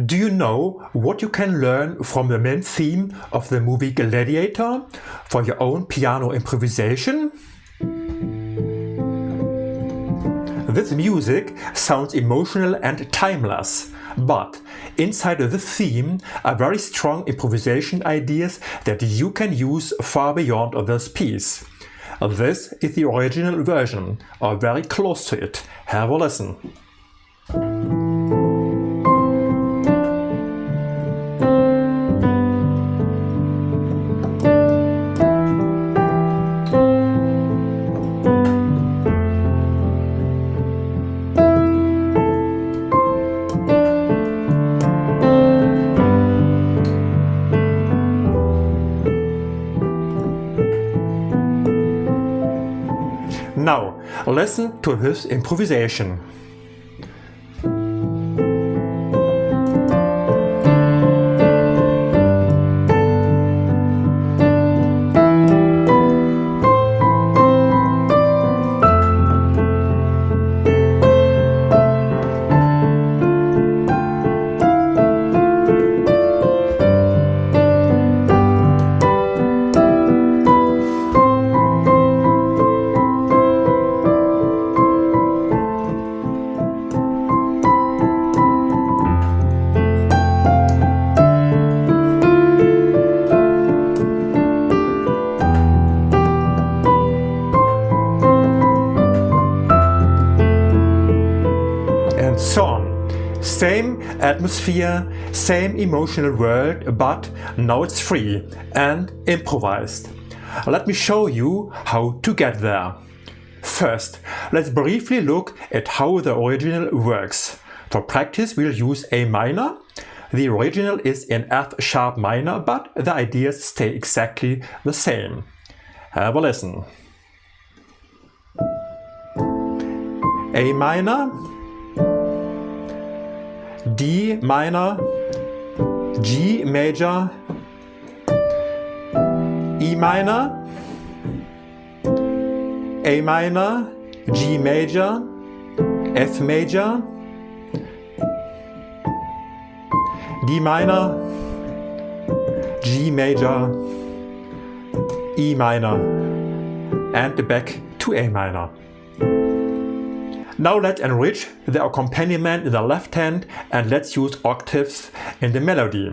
Do you know what you can learn from the main theme of the movie Gladiator for your own piano improvisation? This music sounds emotional and timeless, but inside of the theme are very strong improvisation ideas that you can use far beyond this piece. This is the original version, or very close to it. Have a listen. Now, listen to this improvisation. Song. Same atmosphere, same emotional world, but now it's free and improvised. Let me show you how to get there. First, let's briefly look at how the original works. For practice, we'll use A minor. The original is in F sharp minor, but the ideas stay exactly the same. Have a listen. A minor, D minor, G major, E minor, A minor, G major, F major, D minor, G major, E minor, and back to A minor. Now let's enrich the accompaniment in the left hand and let's use octaves in the melody.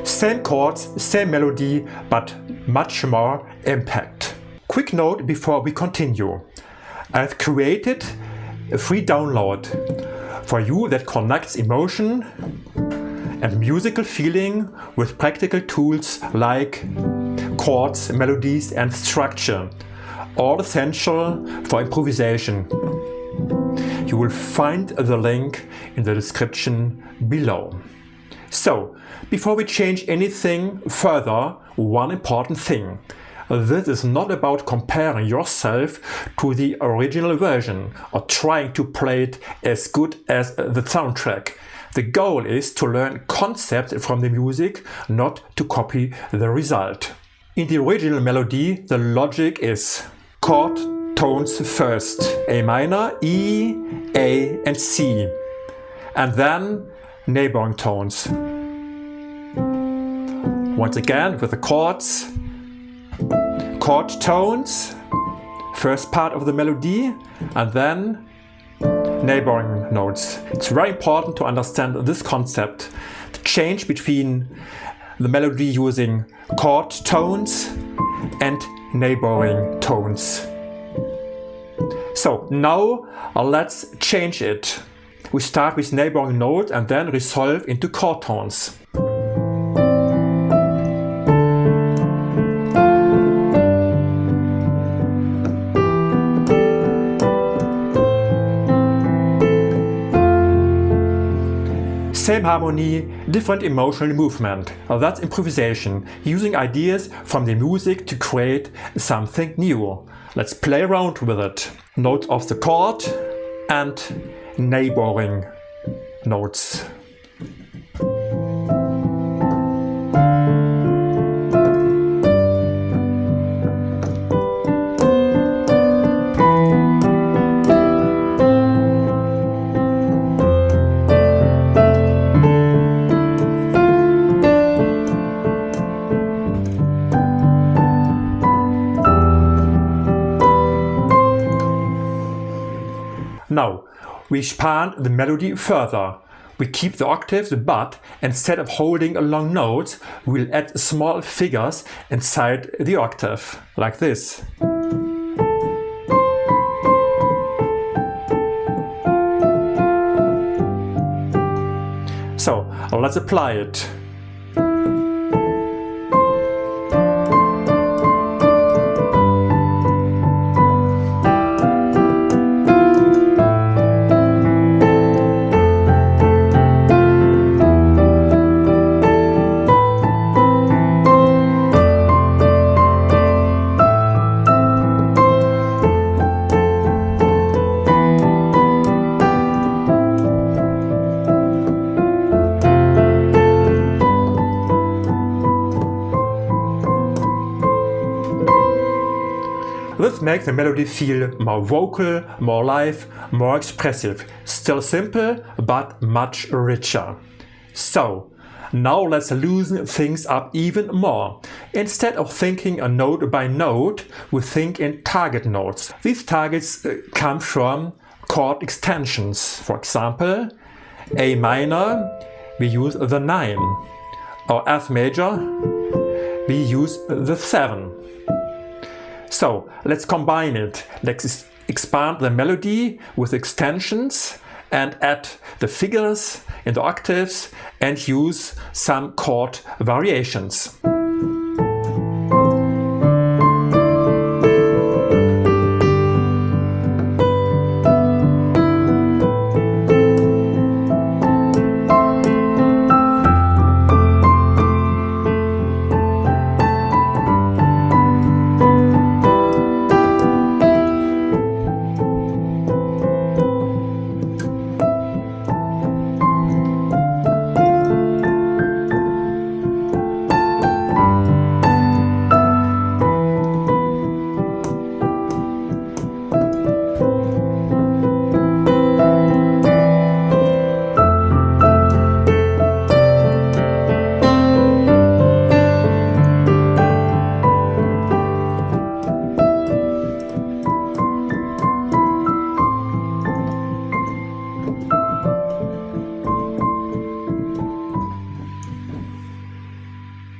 Same chords, same melody, but much more impact. Quick note before we continue. I've created a free download for you that connects emotion and musical feeling with practical tools like chords, melodies and structure, all essential for improvisation. You will find the link in the description below. So, before we change anything further, one important thing. This is not about comparing yourself to the original version or trying to play it as good as the soundtrack. The goal is to learn concepts from the music, not to copy the result. In the original melody, the logic is chord tones first, A minor, E, A and C, and then neighboring tones. Once again with the chords, chord tones, first part of the melody, and then neighboring notes. It's very important to understand this concept, the change between the melody using chord tones and neighboring tones. So now let's change it. We start with neighboring note and then resolve into chord tones. Same harmony, different emotional movement. That's improvisation, using ideas from the music to create something new. Let's play around with it. Notes of the chord and neighboring notes. Now, we expand the melody further. We keep the octaves, but instead of holding long notes, we'll add small figures inside the octave, like this. So, let's apply it. This makes the melody feel more vocal, more live, more expressive. Still simple, but much richer. So, now let's loosen things up even more. Instead of thinking a note by note, we think in target notes. These targets come from chord extensions. For example, A minor, we use the 9. Or F major, we use the 7. So let's combine it. Let's expand the melody with extensions and add the figures in the octaves and use some chord variations.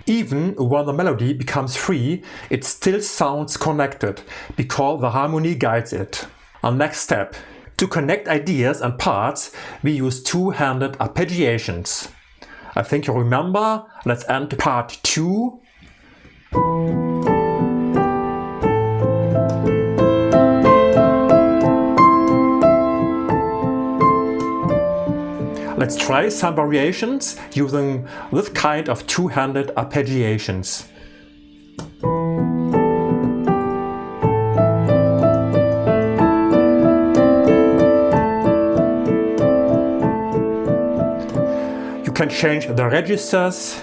Even when the melody becomes free, it still sounds connected because the harmony guides it. Our next step. To connect ideas and parts, we use two-handed arpeggiations. I think you remember. Let's end part 2. Let's try some variations using this kind of two-handed arpeggiations. You can change the registers.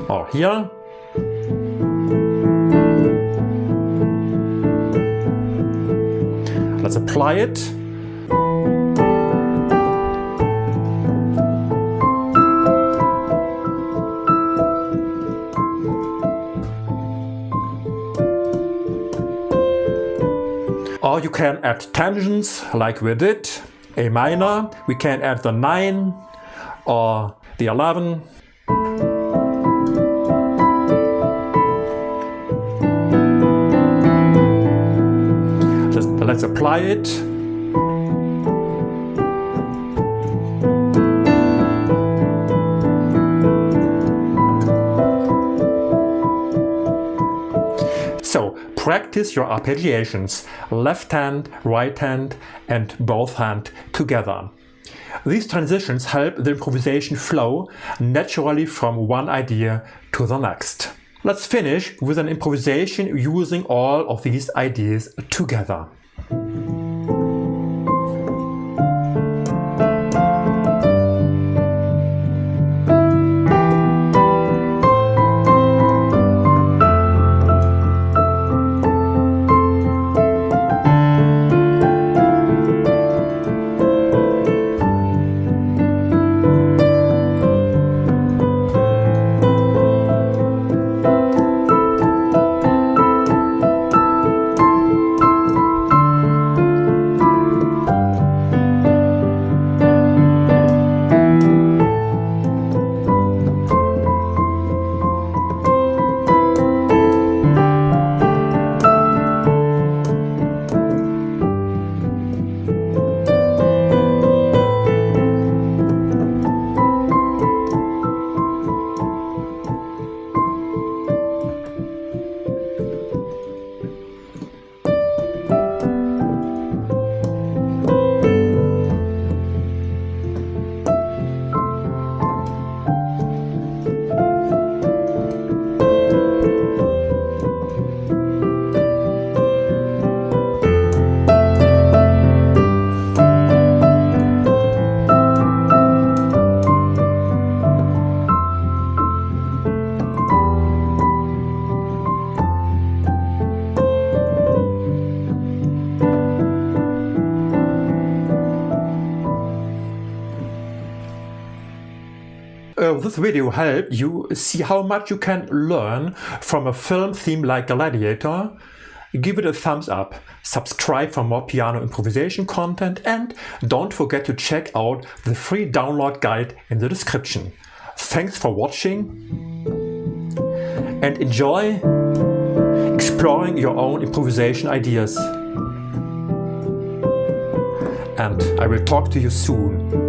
Or here. Let's apply it. Or you can add tensions like we did. A minor, we can add the 9 or the 11. Let's apply it. So, practice your arpeggiations, left hand, right hand, and both hand together. These transitions help the improvisation flow naturally from one idea to the next. Let's finish with an improvisation using all of these ideas together. This video helped you see how much you can learn from a film theme like Gladiator. Give it a thumbs up, subscribe for more piano improvisation content, and don't forget to check out the free download guide in the description. Thanks for watching and enjoy exploring your own improvisation ideas. And I will talk to you soon.